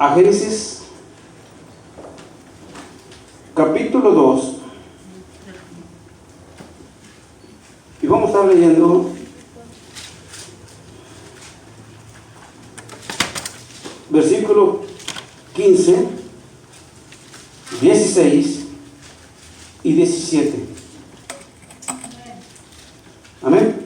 a Génesis capítulo 2 y vamos a estar leyendo versículo 15, 16 y 17. Amén.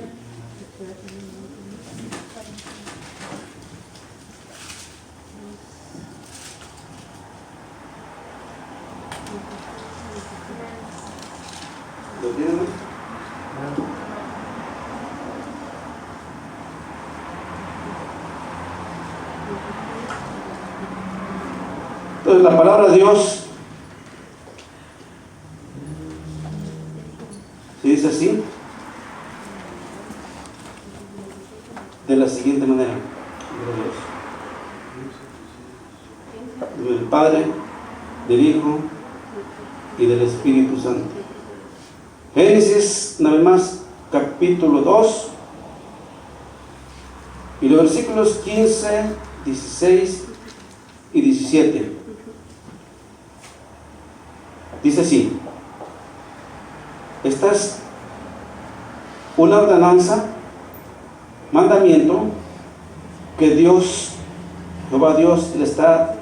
¿Lo tienen? Entonces la palabra de Dios se dice así, de la siguiente manera: del Padre, del Hijo y del Espíritu Santo. Génesis, una vez más, capítulo 2 y los versículos 15, 16 y 17. Dice así: esta es una ordenanza, mandamiento que Dios, Jehová Dios, le está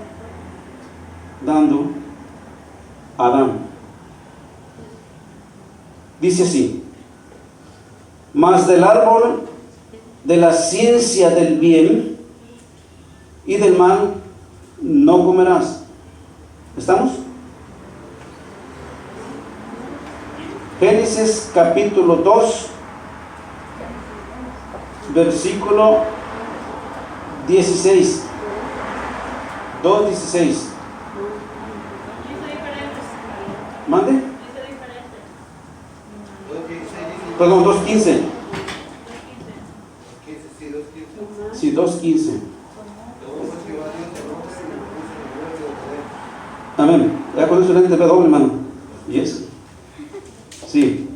dando a Adán. Dice así: mas del árbol de la ciencia del bien y del mal no comerás. ¿Estamos? Génesis capítulo 2, versículo 16. 2:16. ¿Mande? Perdón, 2:15. Sí, 2:15. Amén. Ya con eso lente doble, hermano. ¿Y eso? Sí.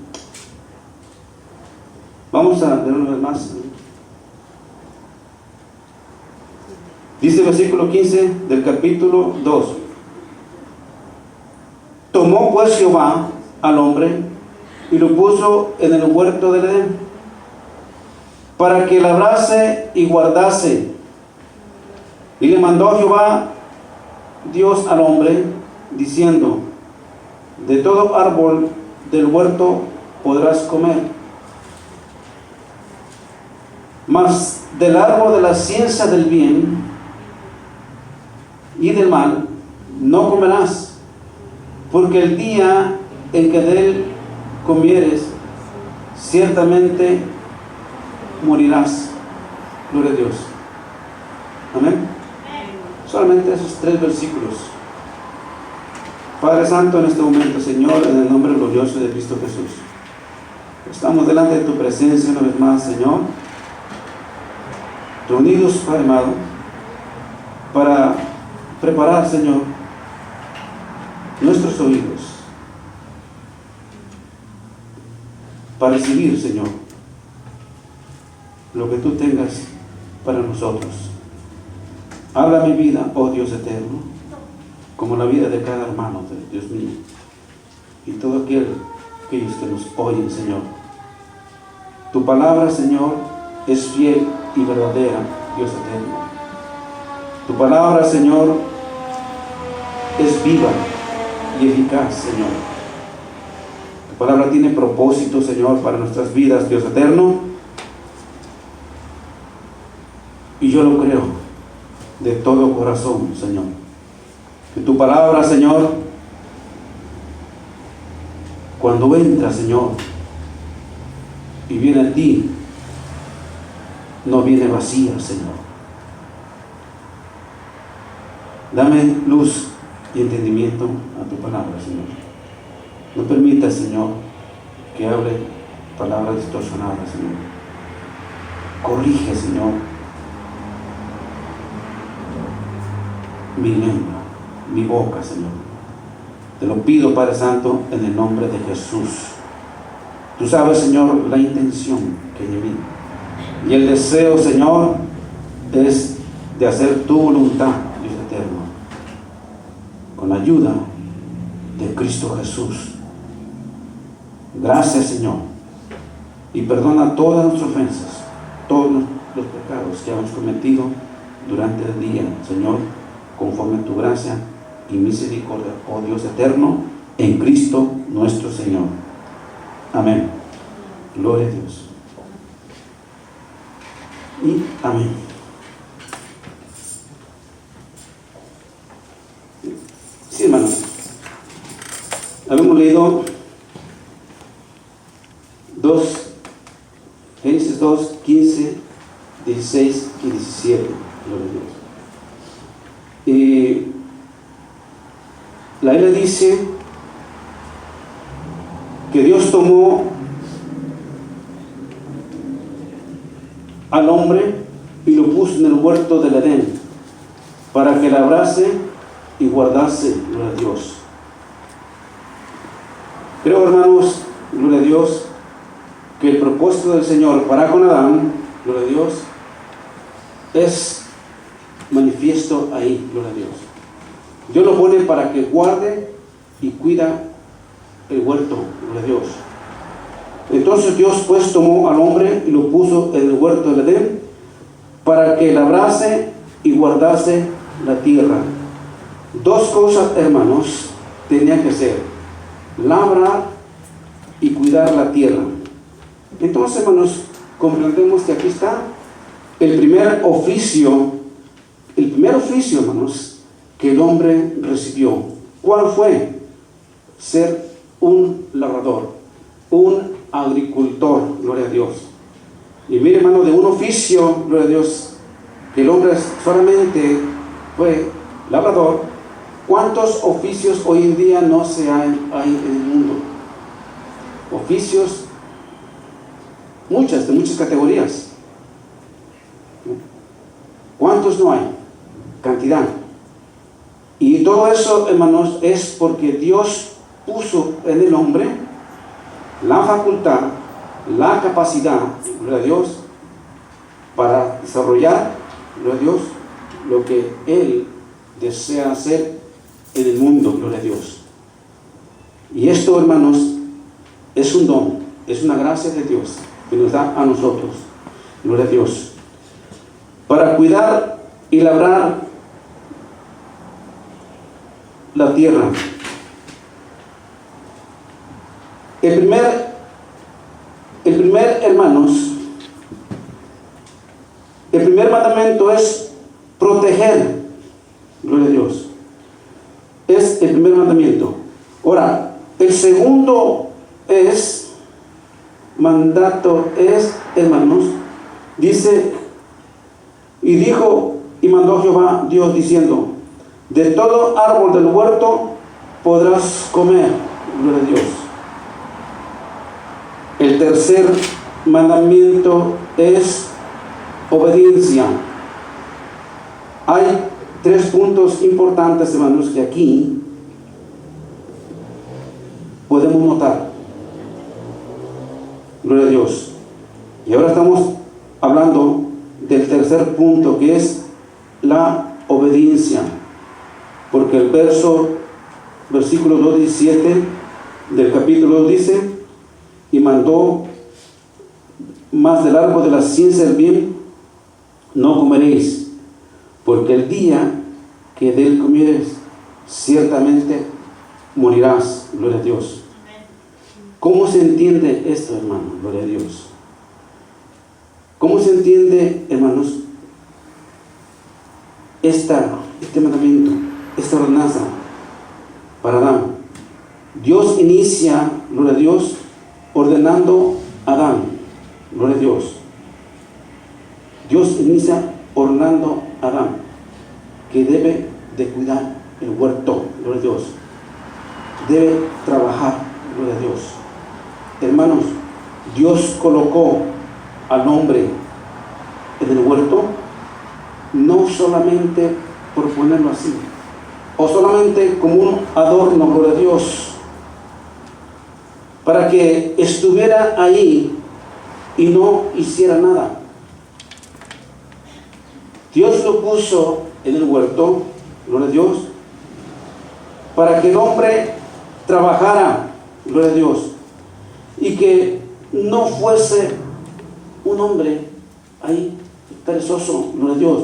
Vamos a ver una vez más. Dice el versículo 15 del capítulo 2. Tomó pues Jehová al hombre y lo puso en el huerto del Edén, para que labrase y guardase. Y le mandó Jehová Dios al hombre, diciendo: de todo árbol del huerto podrás comer, mas del árbol de la ciencia del bien y del mal no comerás, porque el día en que de él comieres, ciertamente morirás. Gloria a Dios. Amén. Solamente esos 3 versículos. Padre Santo, en este momento, Señor, en el nombre glorioso de Cristo Jesús, estamos delante de tu presencia una vez más, Señor, reunidos, Padre amado, para preparar, Señor, nuestros oídos para recibir, Señor, lo que tú tengas para nosotros. Habla mi vida, oh Dios eterno, como la vida de cada hermano, Dios mío, y todo aquellos que nos oyen, Señor. Tu palabra, Señor, es fiel y verdadera, Dios eterno. Tu palabra, Señor, es viva y eficaz, Señor. Tu palabra tiene propósito, Señor, para nuestras vidas, Dios eterno. Y yo lo creo de todo corazón, Señor. Que tu palabra, Señor, cuando entra, Señor, y viene a ti, no viene vacía, Señor. Dame luz y entendimiento a tu palabra, Señor. No permitas, Señor, que hable palabras distorsionadas, Señor. Corrige, Señor, mi lengua, mi boca, Señor. Te lo pido, Padre Santo, en el nombre de Jesús. Tú sabes, Señor, la intención que hay en mí. Y el deseo, Señor, es de hacer tu voluntad, Dios eterno. eterno, con la ayuda de Cristo Jesús. Gracias, Señor, y perdona todas nuestras ofensas, todos los pecados que hemos cometido durante el día, Señor, conforme a tu gracia y misericordia, oh Dios eterno, en Cristo nuestro Señor. Amén. Gloria a Dios. Y amén. Sí, hermanos. Habíamos leído Génesis 2, 15, 16 y 17. Gloria a Dios. Y la Biblia dice que Dios tomó al hombre y lo puso en el huerto del Edén para que labrase y guardase, gloria a Dios. Creo, hermanos, gloria a Dios, que el propósito del Señor para con Adán, gloria a Dios, es manifiesto ahí, gloria a Dios. Dios lo pone para que guarde y cuida el huerto, gloria a Dios. Entonces Dios pues tomó al hombre y lo puso en el huerto del Edén para que labrase y guardase la tierra. Dos cosas, hermanos, tenía que hacer: labrar y cuidar la tierra. Entonces, hermanos, comprendemos que aquí está el primer oficio, hermanos, que el hombre recibió. ¿Cuál fue? Ser un labrador, un agricultor, gloria a Dios. Y mire, hermano, de un oficio, gloria a Dios, que el hombre solamente fue labrador. ¿Cuántos oficios hoy en día no se hay en el mundo? Oficios, de muchas categorías. ¿Cuántos no hay? Cantidad. Y todo eso, hermanos, es porque Dios puso en el hombre la facultad, la capacidad, gloria a Dios, para desarrollar, gloria a Dios, lo que Él desea hacer en el mundo, gloria a Dios. Y esto, hermanos, es un don, es una gracia de Dios que nos da a nosotros, gloria a Dios, para cuidar y labrar la tierra. El primer, hermanos, el primer mandamiento es proteger, gloria a Dios. Es el primer mandamiento. Ahora, el segundo mandato es, hermanos, dice, y dijo y mandó Jehová Dios diciendo: de todo árbol del huerto podrás comer, gloria a Dios. El tercer mandamiento es obediencia. Hay 3 puntos importantes, hermanos, que aquí podemos notar. Gloria a Dios. Y ahora estamos hablando del tercer punto, que es la obediencia. Porque el versículo 2:17 del capítulo 2 dice: y mandó más del árbol de la ciencia del bien no comeréis, porque el día que de él comieres, ciertamente morirás. Gloria a Dios. ¿Cómo se entiende esto, hermano? Gloria a Dios. ¿Cómo se entiende, hermanos, este mandamiento, esta ordenanza para Adán? Dios inicia, gloria a Dios, ordenando a Adán, gloria a Dios. Dios inicia ordenando a Adán que debe de cuidar el huerto, gloria a Dios. Debe trabajar, gloria a Dios. Hermanos, Dios colocó al hombre en el huerto no solamente por ponerlo así, o solamente como un adorno, gloria a Dios, para que estuviera ahí y no hiciera nada. Dios lo puso en el huerto gloria a Dios, para que el hombre trabajara, gloria a Dios, y que no fuese un hombre ahí perezoso, gloria a Dios,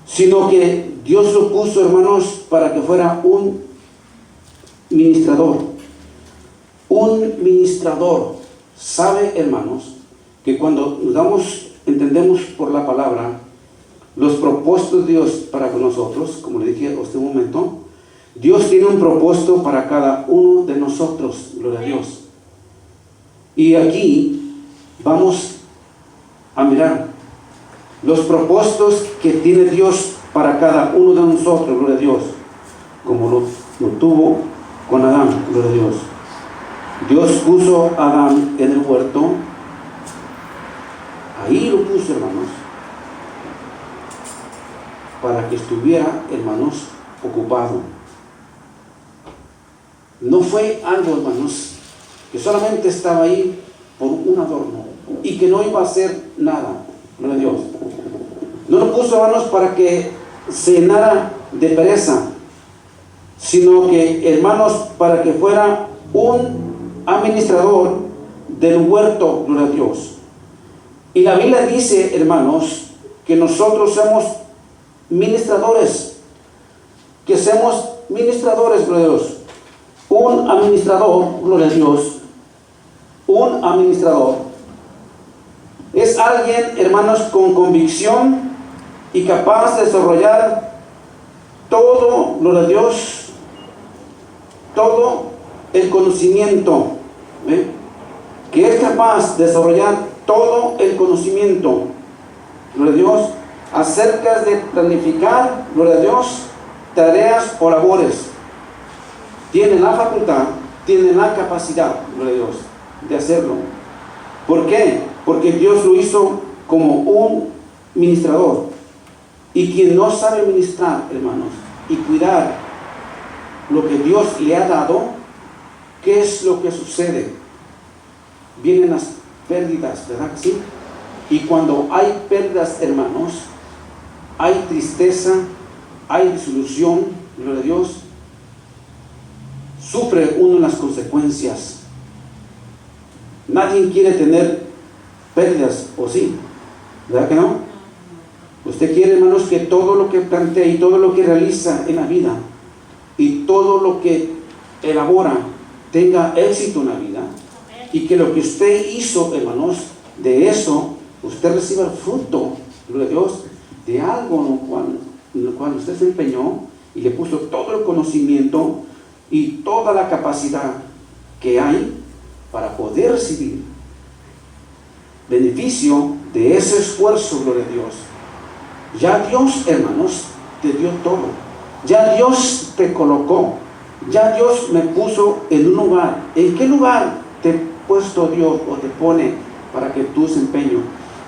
sino que Dios lo puso, hermanos, para que fuera un ministrador. Un ministrador. Sabe, hermanos, que cuando entendemos por la palabra los propósitos de Dios para con nosotros, como le dije hace un momento, Dios tiene un propósito para cada uno de nosotros, gloria a Dios. Y aquí vamos a mirar los propósitos que tiene Dios para cada uno de nosotros, gloria a Dios, como lo tuvo con Adán, gloria a Dios. Dios puso a Adán en el huerto, ahí lo puso, hermanos, para que estuviera, hermanos, ocupado. No fue algo, hermanos, que solamente estaba ahí por un adorno y que no iba a hacer nada, gloria a Dios. No lo puso, hermanos, para que se llenara de pereza, sino que, hermanos, para que fuera un administrador del huerto, gloria a Dios. Y la Biblia dice, hermanos, que nosotros somos ministradores, gloria a Dios. Un administrador, gloria a Dios, un administrador es alguien, hermanos, con convicción y capaz de desarrollar todo, gloria a Dios, todo el conocimiento, que es capaz de desarrollar todo el conocimiento, gloria a Dios, acerca de planificar, gloria a Dios, tareas o labores. Tienen la facultad, tienen la capacidad, gloria a Dios, de hacerlo. ¿Por qué? Porque Dios lo hizo como un ministrador. Y quien no sabe ministrar, hermanos, y cuidar lo que Dios le ha dado, ¿qué es lo que sucede? Vienen las pérdidas, ¿verdad que sí? Y cuando hay pérdidas, hermanos, hay tristeza, hay disolución, gloria a Dios. Sufre uno las consecuencias. Nadie quiere tener pérdidas, ¿o sí? ¿Verdad que no? Usted quiere, hermanos, que todo lo que plantea y todo lo que realiza en la vida y todo lo que elabora tenga éxito en la vida, y que lo que usted hizo, hermanos, de eso usted reciba el fruto, gloria a Dios, de algo en lo cual usted se empeñó y le puso todo el conocimiento y toda la capacidad que hay para poder recibir beneficio de ese esfuerzo, gloria a Dios. Ya Dios, hermanos, te dio todo. Ya Dios te colocó. Ya Dios me puso en un lugar. ¿En qué lugar te ha puesto Dios o te pone para que tu desempeño?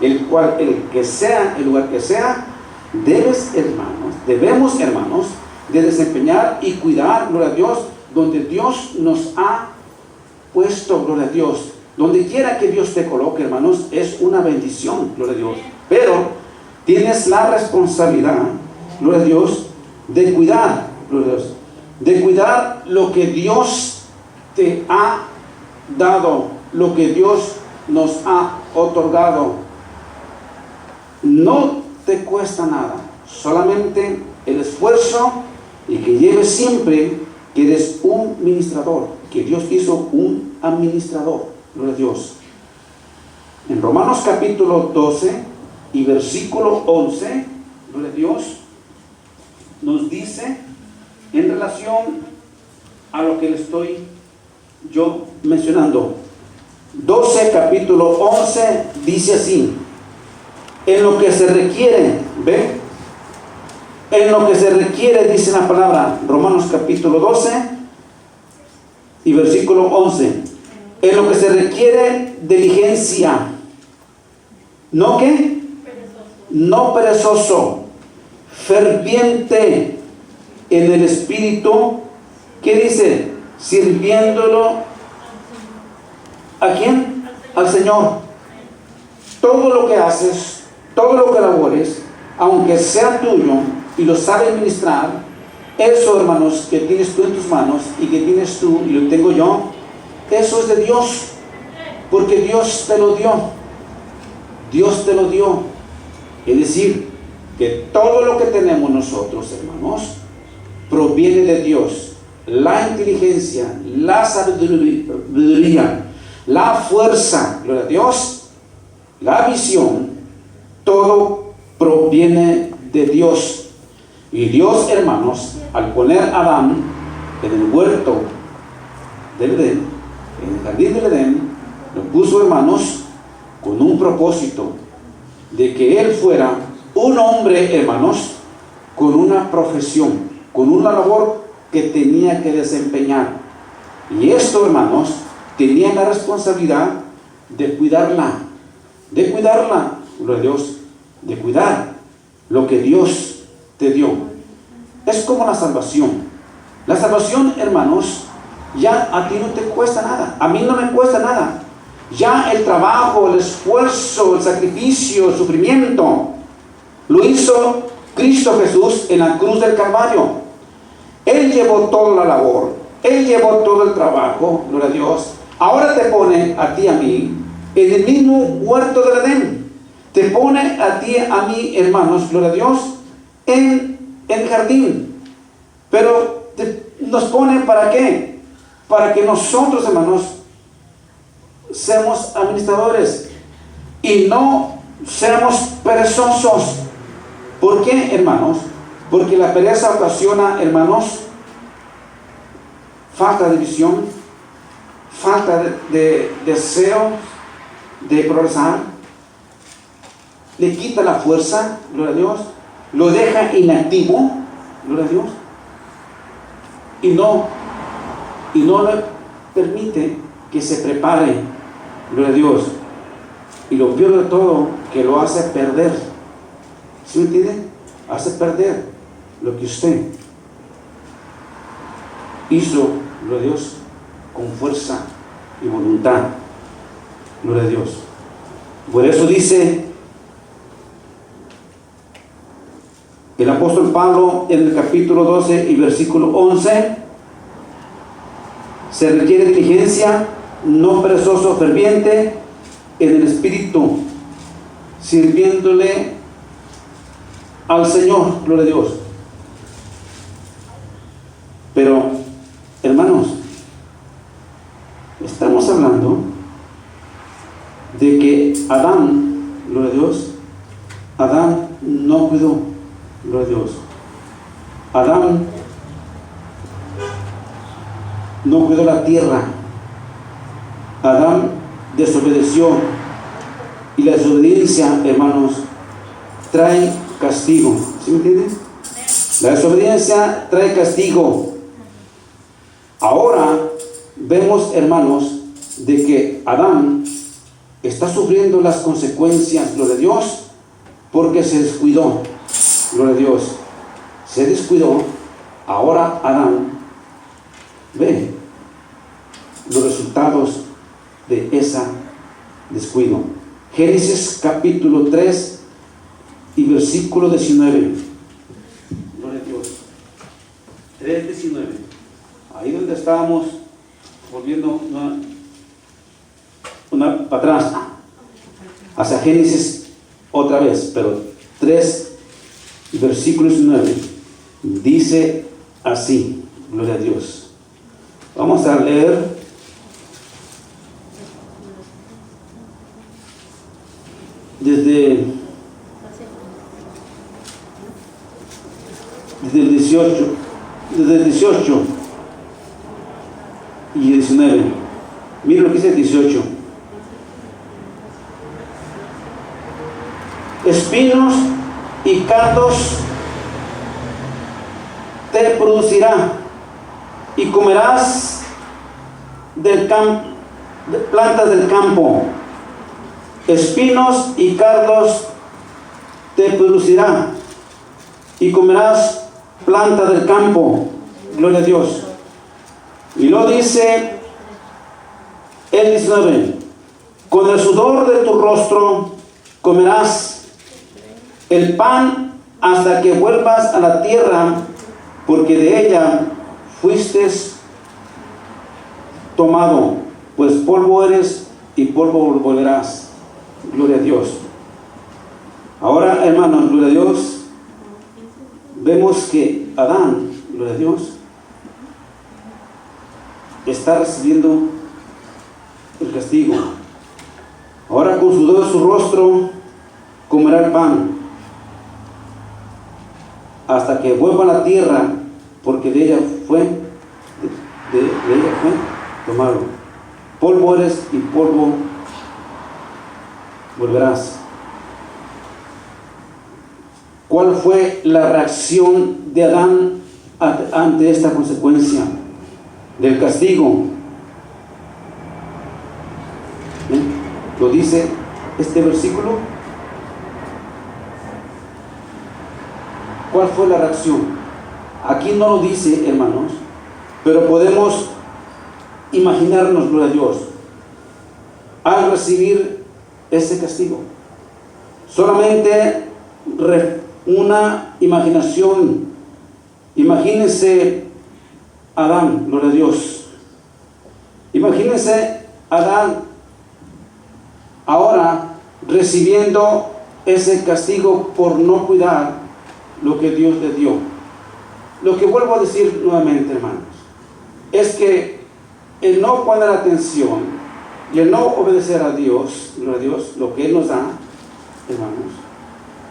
El que sea, el lugar que sea, debemos, hermanos, de desempeñar y cuidar, gloria a Dios, donde Dios nos ha puesto, gloria a Dios. Donde quiera que Dios te coloque, hermanos, es una bendición, gloria a Dios. Pero tienes la responsabilidad, gloria a Dios, de cuidar, gloria a Dios, de cuidar lo que Dios te ha dado, lo que Dios nos ha otorgado. No te cuesta nada, solamente el esfuerzo, y que lleves siempre que eres un ministrador, que Dios hizo un administrador, gloria a Dios. En Romanos capítulo 12 y versículo 11, gloria a Dios, nos dice en relación a lo que le estoy yo mencionando. 12 capítulo 11 dice así: en lo que se requiere, ¿ve? En lo que se requiere, dice la palabra, Romanos capítulo 12 y versículo 11. En lo que se requiere diligencia, ¿no qué? No perezoso, ferviente en el espíritu. ¿Qué dice? Sirviéndolo ¿a quién? Al Señor. Todo lo que haces, todo lo que labores, aunque sea tuyo y lo sabes administrar, eso, hermanos, que tienes tú en tus manos y que tienes tú y lo tengo yo, eso es de Dios, porque Dios te lo dio. Dios te lo dio. Es decir, que todo lo que tenemos nosotros, hermanos, proviene de Dios. La inteligencia, la sabiduría, la fuerza, gloria a Dios, la visión, todo proviene de Dios. Y Dios, hermanos, al poner a Adán en el huerto del Edén, en el jardín del Edén, lo puso, hermanos, con un propósito de que él fuera un hombre, hermanos, con una profesión, con una labor que tenía que desempeñar. Y esto, hermanos, tenía la responsabilidad de cuidarla, gloria a Dios, de cuidar lo que Dios te dio. Es como la salvación. La salvación, hermanos, ya a ti no te cuesta nada, a mí no me cuesta nada. Ya el trabajo, el esfuerzo, el sacrificio, el sufrimiento, lo hizo Cristo Jesús en la cruz del Calvario. Él llevó toda la labor, Él llevó todo el trabajo, gloria a Dios. Ahora te pone a ti y a mí en el mismo huerto del Edén. Te pone a ti y a mí, hermanos, gloria a Dios, en el jardín. Pero nos pone ¿para qué? Para que nosotros, hermanos, seamos administradores y no seamos perezosos. ¿Por qué, hermanos? Porque la pereza ocasiona, hermanos, falta de visión, falta de deseo de progresar, le quita la fuerza, gloria a Dios, lo deja inactivo, gloria a Dios, y no le permite que se prepare, gloria a Dios. Y lo peor de todo, que lo hace perder. ¿Sí me entiende? Hace perder lo que usted hizo, gloria a Dios, con fuerza y voluntad, gloria a Dios. Por eso dice el apóstol Pablo en el capítulo 12 y versículo 11: se requiere diligencia, no perezoso, ferviente en el espíritu, sirviéndole al Señor, gloria a Dios. Pero, hermanos, estamos hablando de que Adán, gloria a Dios, Adán no cuidó, gloria a Dios. Adán no cuidó la tierra. Adán desobedeció, y la desobediencia, hermanos, trae castigo. ¿Sí me entienden? La desobediencia trae castigo. Ahora vemos, hermanos, de que Adán está sufriendo las consecuencias, gloria a Dios, porque se descuidó, gloria a Dios, se descuidó. Ahora Adán ve los resultados de ese descuido. Génesis capítulo 3 y versículo 19. Gloria a Dios. 3:19. Ahí donde estábamos, volviendo una para atrás, hacia Génesis otra vez, pero 3 y versículo 19. Dice así, gloria a Dios. Vamos a leer desde el 18 y 19. Mira lo que dice el 18. Espinos y cardos te producirá, y comerás de plantas del campo. Espinos y cardos te producirá, y comerás planta del campo. Gloria a Dios. Y lo dice el 19: con el sudor de tu rostro comerás el pan hasta que vuelvas a la tierra, porque de ella fuiste tomado, pues polvo eres y polvo volverás. Gloria a Dios. Ahora, hermanos, gloria a Dios, vemos que Adán, gloria a Dios, está recibiendo el castigo. Ahora con sudor de su rostro comerá el pan, hasta que vuelva a la tierra, porque de ella fue tomado. Polvo eres y polvo volverás. ¿Cuál fue la reacción de Adán ante esta consecuencia del castigo? Lo dice este versículo. ¿Cuál fue la reacción? Aquí no lo dice, hermanos, pero podemos imaginarnos, gloria a Dios, al recibir ese castigo. Solamente una imaginación. Imagínense Adán, gloria a Dios. Imagínense Adán ahora recibiendo ese castigo por no cuidar lo que Dios le dio. Lo que vuelvo a decir nuevamente, hermanos, es que el no poner atención y el no obedecer a Dios, gloria a Dios, lo que Él nos da, hermanos,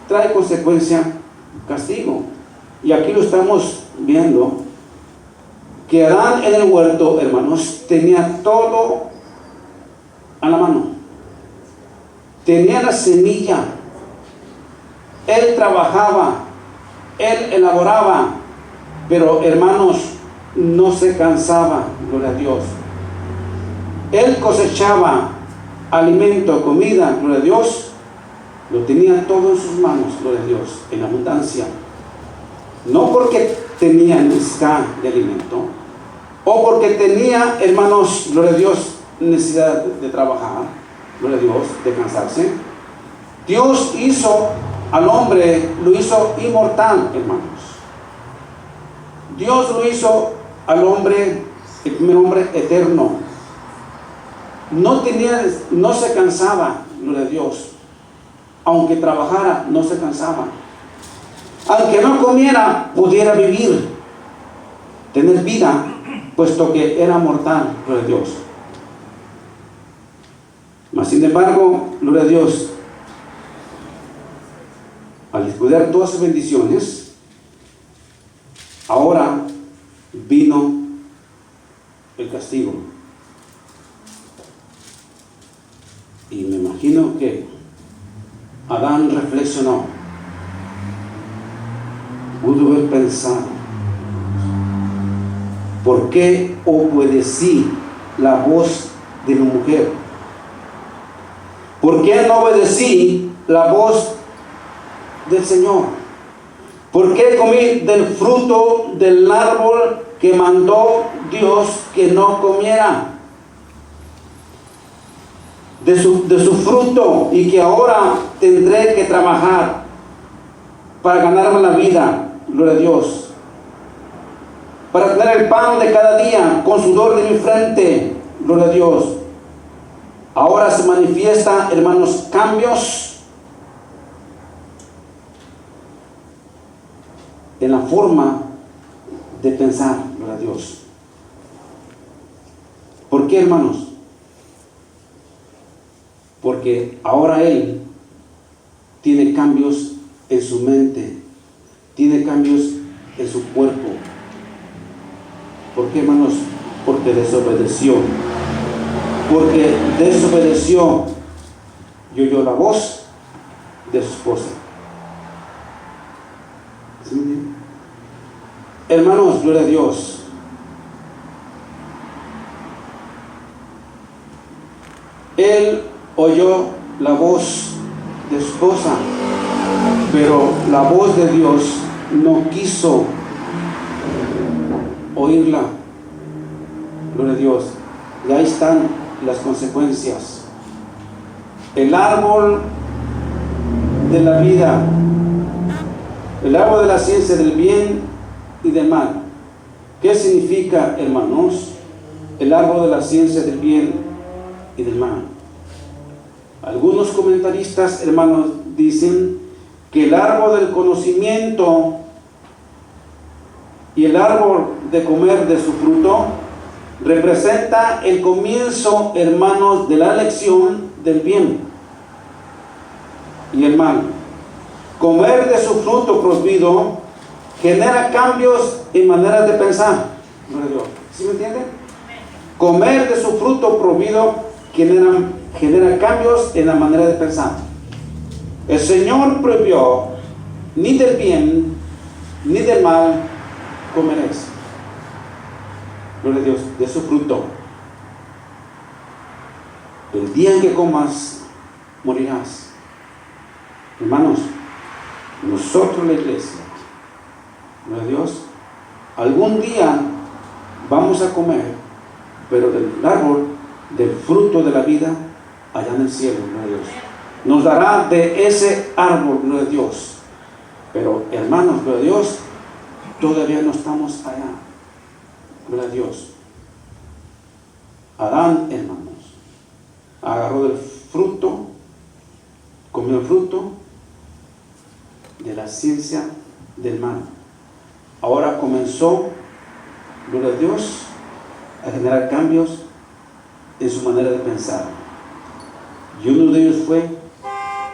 trae consecuencia, castigo. Y aquí lo estamos viendo, que Adán en el huerto, hermanos, tenía todo a la mano. Tenía la semilla. Él trabajaba, él elaboraba, pero, hermanos, no se cansaba, gloria a Dios. Él cosechaba alimento, comida, gloria a Dios. Lo tenía todo en sus manos, gloria a Dios, en abundancia. No porque tenía necesidad de alimento, o porque tenía, hermanos, gloria a Dios, necesidad de trabajar, gloria a Dios, de cansarse. Dios hizo al hombre, lo hizo inmortal, hermanos. Dios lo hizo al hombre, el primer hombre, eterno. No se cansaba, gloria a Dios. Aunque trabajara, no se cansaba. Aunque no comiera, pudiera vivir, tener vida, puesto que era mortal, gloria a Dios. Mas sin embargo, gloria a Dios, al descuidar todas sus bendiciones, ahora vino el castigo. Y me imagino que Adán reflexionó, pudo haber pensado, ¿por qué obedecí la voz de mi mujer? ¿Por qué no obedecí la voz del Señor? ¿Por qué comí del fruto del árbol que mandó Dios que no comiera? De su fruto, y que ahora tendré que trabajar para ganarme la vida, gloria a Dios, para tener el pan de cada día con sudor de mi frente, gloria a Dios. Ahora se manifiesta, hermanos, cambios en la forma de pensar, gloria a Dios. ¿Por qué, hermanos? Porque ahora él tiene cambios en su mente, tiene cambios en su cuerpo. ¿Por qué, hermanos? Porque desobedeció. Porque desobedeció y oyó la voz de su esposa. ¿Sí? Hermanos, gloria a Dios. Él oyó la voz de su esposa, pero la voz de Dios no quiso oírla. Gloria a Dios. Y ahí están las consecuencias. El árbol de la vida El árbol de la ciencia del bien y del mal. ¿Qué significa, hermanos, el árbol de la ciencia del bien y del mal? Algunos comentaristas, hermanos, dicen que el árbol del conocimiento y el árbol de comer de su fruto representa el comienzo, hermanos, de la elección del bien y el mal. Comer de su fruto prohibido genera cambios en maneras de pensar. ¿Sí me entienden? Comer de su fruto prohibido genera cambios en la manera de pensar. El Señor prohibió: ni del bien ni del mal comeréis. Gloria a Dios, de su fruto. El día en que comas, morirás. Hermanos, nosotros, la iglesia, gloria a Dios, algún día vamos a comer, pero del árbol, del fruto de la vida, allá en el cielo, gloria a Dios. Nos dará de ese árbol, gloria a Dios. Pero, hermanos, gloria a Dios, todavía no estamos allá. Gloria a Dios. Adán, hermanos, agarró del fruto, comió el fruto de la ciencia del mal. Ahora comenzó, gloria a Dios, a generar cambios en su manera de pensar. Y uno de ellos fue,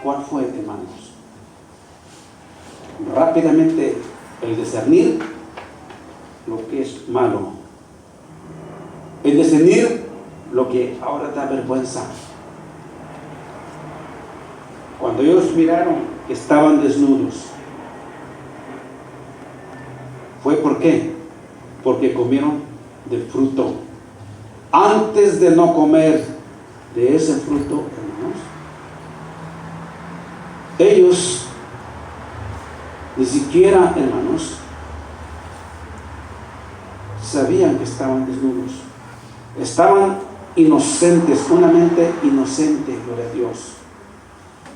¿cuál fue, hermanos? Rápidamente, el discernir lo que es malo, el discernir lo que ahora da vergüenza. Cuando ellos miraron que estaban desnudos, ¿fue por qué? Porque comieron del fruto. Antes de no comer de ese fruto, hermanos, ellos ni siquiera, hermanos, sabían que estaban desnudos. Estaban inocentes, una mente inocente, gloria a Dios.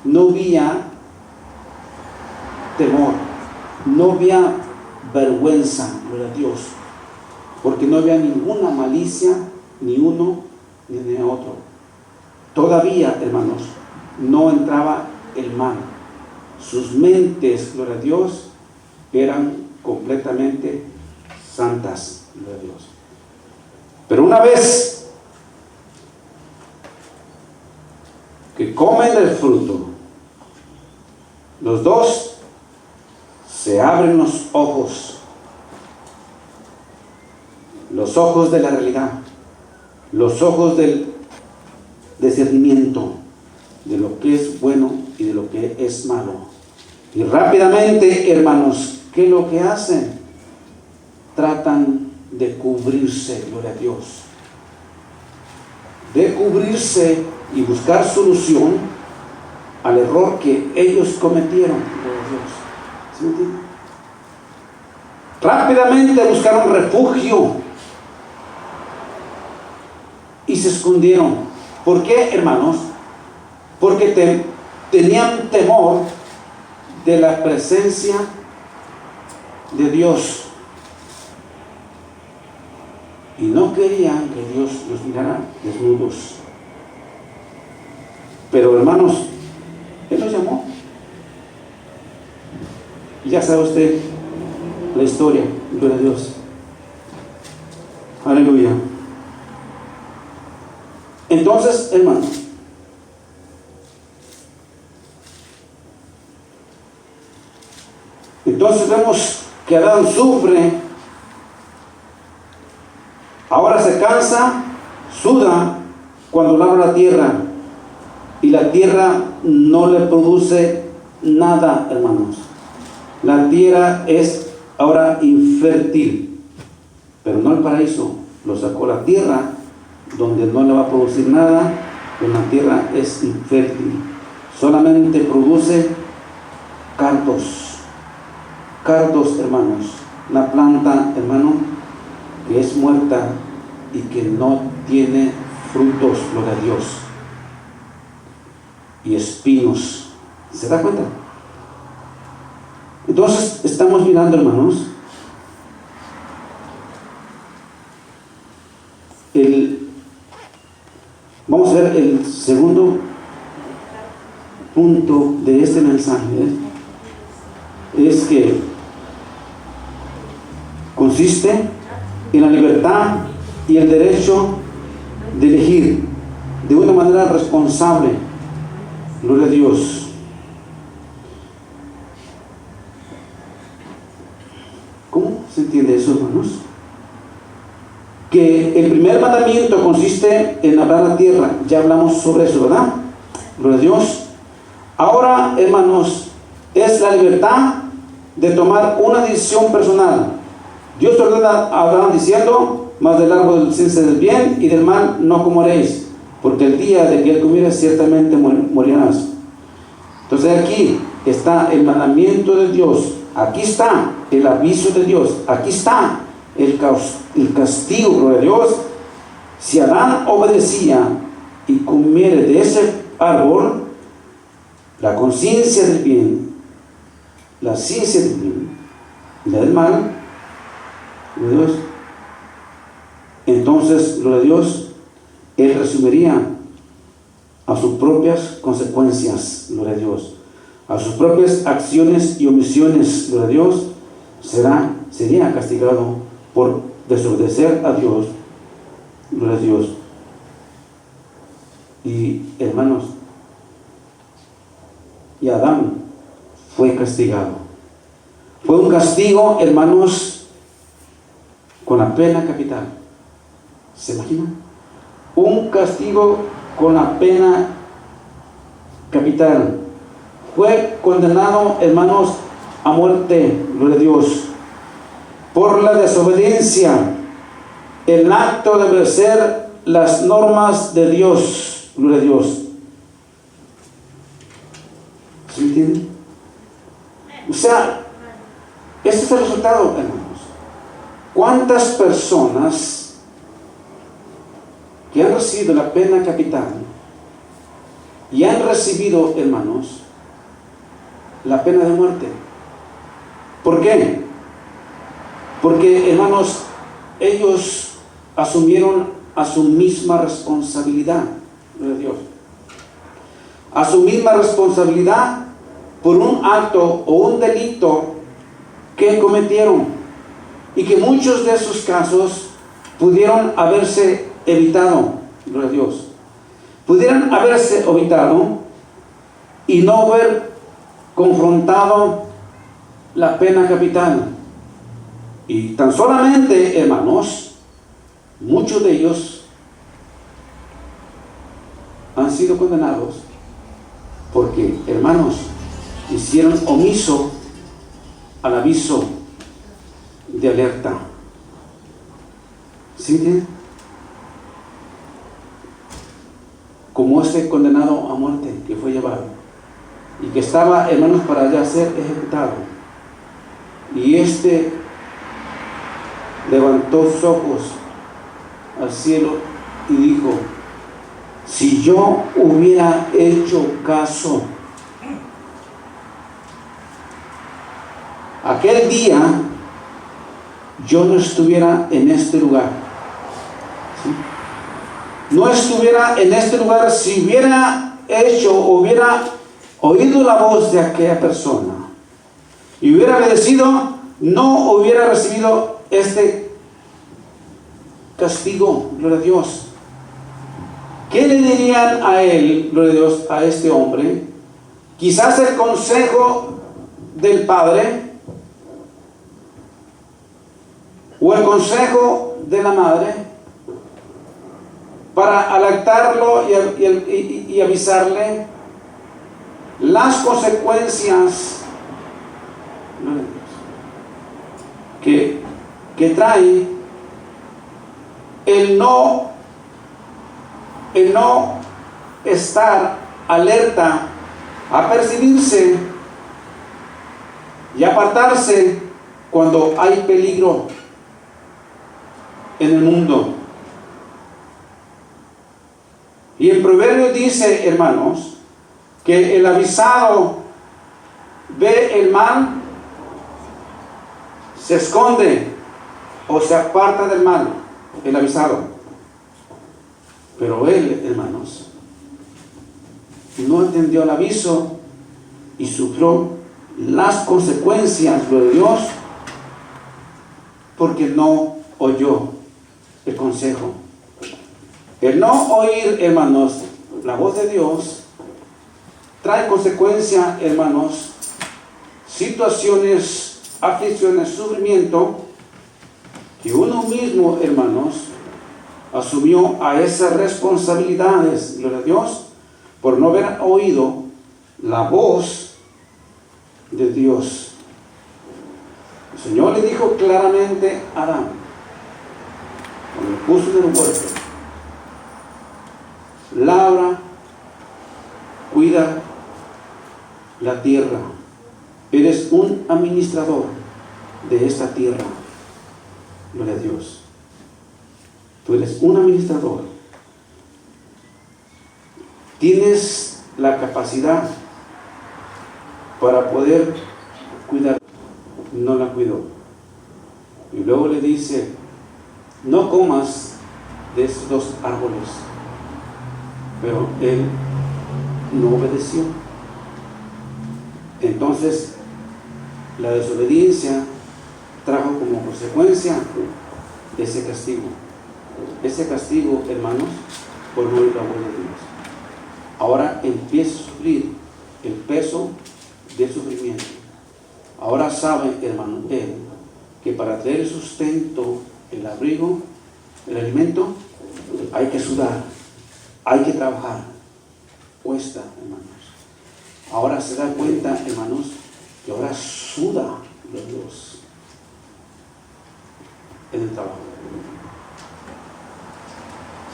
No había temor, no había vergüenza, gloria a Dios, porque no había ninguna malicia, ni uno ni de otro. Todavía, hermanos, no entraba el mal. Sus mentes, gloria a Dios, eran completamente santas, gloria a Dios. Pero una vez que comen el fruto, los dos se abren los ojos de la realidad, los ojos del discernimiento de lo que es bueno y de lo que es malo. Y rápidamente, hermanos, ¿qué es lo que hacen? Tratan de cubrirse, gloria a Dios, de cubrirse y buscar solución al error que ellos cometieron, gloria a Dios. ¿Sí me entienden? Rápidamente buscaron refugio y se escondieron. ¿Por qué, hermanos? Porque tenían temor de la presencia de Dios y no querían que Dios los mirara desnudos. Pero, hermanos, Él los llamó. Ya sabe usted la historia, gloria a Dios. Aleluya. Entonces, hermanos, vemos que Adán sufre, ahora se cansa, suda cuando labra la tierra, y la tierra no le produce nada, hermanos. La tierra es ahora infértil, pero no el paraíso. Lo sacó la tierra donde no le va a producir nada, pues la tierra es infértil, solamente produce cardos, hermanos, una planta, hermano, que es muerta y que no tiene frutos, gloria a Dios, y espinos. ¿Se da cuenta? Entonces, estamos mirando, hermanos, vamos a ver el segundo punto de este mensaje. Es que consiste en la libertad y el derecho de elegir de una manera responsable. Gloria a Dios. ¿Cómo se entiende eso, hermanos? Que el primer mandamiento consiste en labrar la tierra. Ya hablamos sobre eso, ¿verdad? Gloria a Dios. Ahora, hermanos, es la libertad de tomar una decisión personal. Dios ordena a Abraham diciendo: mas del árbol del ciencia del bien y del mal no comeréis, porque el día de que él comieres ciertamente morirás. Entonces aquí está el mandamiento de Dios, aquí está el aviso de Dios, aquí está el castigo, gloria a Dios. Si Adán obedecía y comiere de ese árbol, la conciencia del bien, la ciencia del bien y la del mal, gloria a Dios, entonces, gloria a Dios, él resumiría a sus propias consecuencias, gloria a Dios, a sus propias acciones y omisiones, gloria a Dios, sería castigado por desobedecer a Dios, gloria a Dios. Y hermanos, y Adán fue castigado. Fue un castigo, hermanos, con la pena capital. ¿Se imaginan? Un castigo con la pena capital. Fue condenado, hermanos, a muerte, gloria a Dios, por la desobediencia, el acto de obedecer las normas de Dios, gloria a Dios. ¿Se entiende? O sea, este es el resultado, hermanos. ¿Cuántas personas que han recibido la pena capital y han recibido, hermanos, la pena de muerte? ¿Por qué? Porque, hermanos, ellos asumieron a su misma responsabilidad, gloria a Dios, a su misma responsabilidad por un acto o un delito que cometieron, y que muchos de esos casos pudieron haberse evitado, gloria a Dios, pudieran haberse evitado y no haber confrontado la pena capital. Y tan solamente, hermanos, muchos de ellos han sido condenados porque, hermanos, hicieron omiso al aviso de alerta. ¿Sí? Como este condenado a muerte que fue llevado y que estaba, hermanos, para ya ser ejecutado, y este levantó sus ojos al cielo y dijo: si yo hubiera hecho caso aquel día, yo no estuviera en este lugar. ¿Sí? No estuviera en este lugar si hubiera hecho o hubiera oído la voz de aquella persona y hubiera obedecido, no hubiera recibido este castigo, gloria a Dios. ¿Qué le dirían a él, gloria a Dios, a este hombre? Quizás el consejo del padre o el consejo de la madre para alertarlo y avisarle las consecuencias que trae el no estar alerta a percibirse y apartarse cuando hay peligro en el mundo. Y el proverbio dice, hermanos, que el avisado ve el mal se esconde o se aparta del mal, el avisado. Pero él, hermanos, no entendió el aviso y sufrió las consecuencias de Dios porque no oyó el consejo. El no oír, hermanos, la voz de Dios trae consecuencia, hermanos, situaciones, aflicciones, sufrimiento que uno mismo, hermanos, asumió a esas responsabilidades, gloria a Dios, por no haber oído la voz de Dios. El Señor le dijo claramente a Adán, cuando lo puso en el huerto: labra, cuida la tierra. Eres un administrador de esta tierra. Gloria a Dios. Tú eres un administrador. Tienes la capacidad para poder cuidar. No la cuidó. Y luego le dice: no comas de estos dos árboles. Pero él no obedeció. Entonces, la desobediencia trajo como consecuencia ese castigo. Ese castigo, hermanos, por no oír la voz de Dios. Ahora empieza a sufrir el peso del sufrimiento. Ahora sabe, hermano, él, que para traer el sustento, el abrigo, el alimento, hay que sudar, hay que trabajar. Cuesta, hermanos. Ahora se da cuenta, hermanos, que ahora suda de Dios en el trabajo.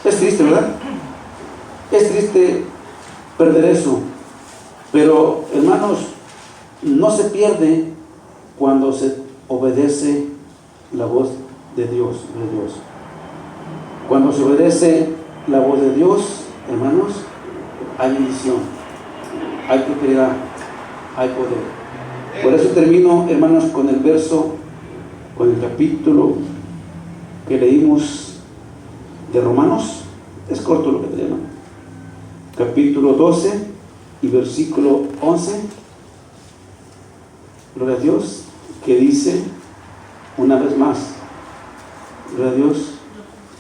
Es triste, ¿verdad? Es triste perder eso. Pero, hermanos, no se pierde cuando se obedece la voz de Dios, Cuando se obedece la voz de Dios, hermanos, hay bendición, hay prosperidad, hay poder. Por eso termino, hermanos, con el verso, con el capítulo que leímos de Romanos. Es corto lo que tenemos. Capítulo 12 y versículo 11. Gloria a Dios, que dice una vez más, gloria a Dios,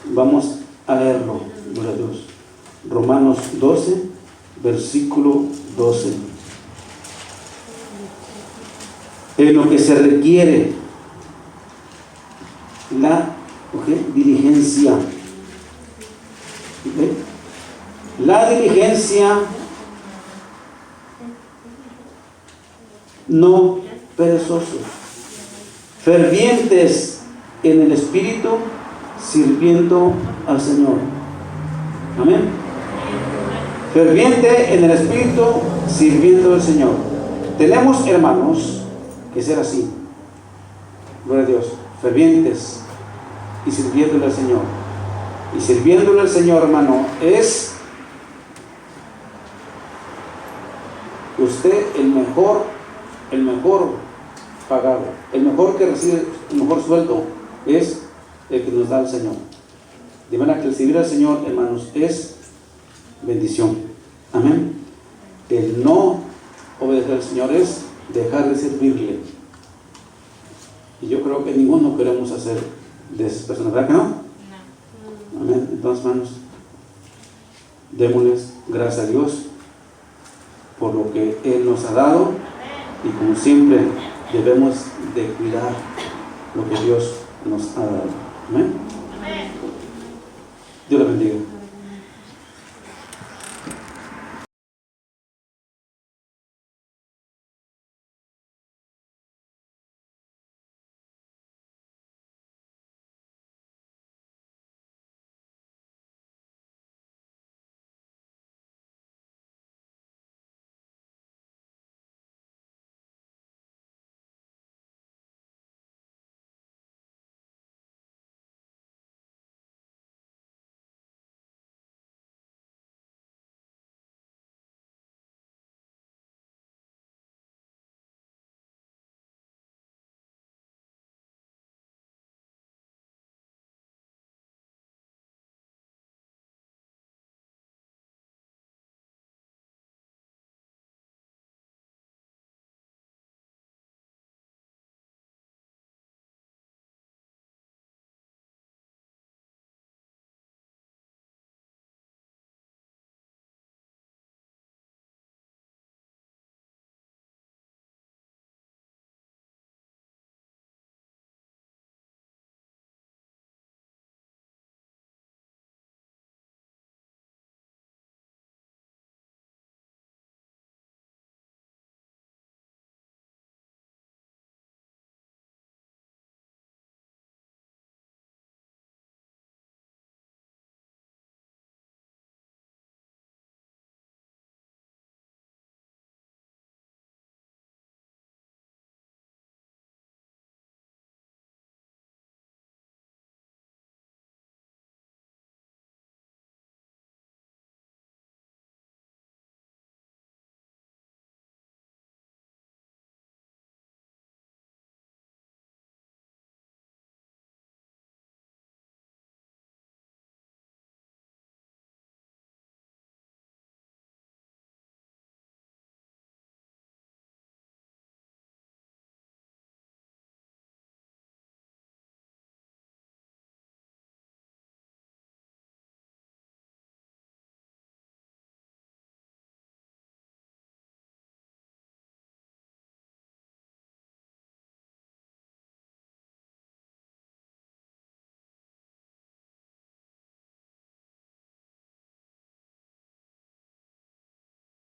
vamos a leerlo, gloria a Dios. Romanos 12, versículo 12. En lo que se requiere la diligencia. La diligencia no perezosos, fervientes en el Espíritu, sirviendo al Señor. Amén. Ferviente en el Espíritu, sirviendo al Señor. Tenemos, hermanos, que ser así. Gloria a Dios. Fervientes y sirviéndole al Señor. Y sirviéndole al Señor, hermano, es usted el mejor pagado, el mejor que recibe el mejor sueldo es el que nos da el Señor. De manera que el servir al Señor, hermanos, es bendición. Amén. El no obedecer al Señor es dejar de servirle. Y yo creo que ninguno queremos hacer de esas personas, ¿verdad que no? No. Amén. Entonces, hermanos, démosles gracias a Dios por lo que Él nos ha dado, y como siempre debemos de cuidar lo que Dios nos ha dado. Amén. Dios le bendiga.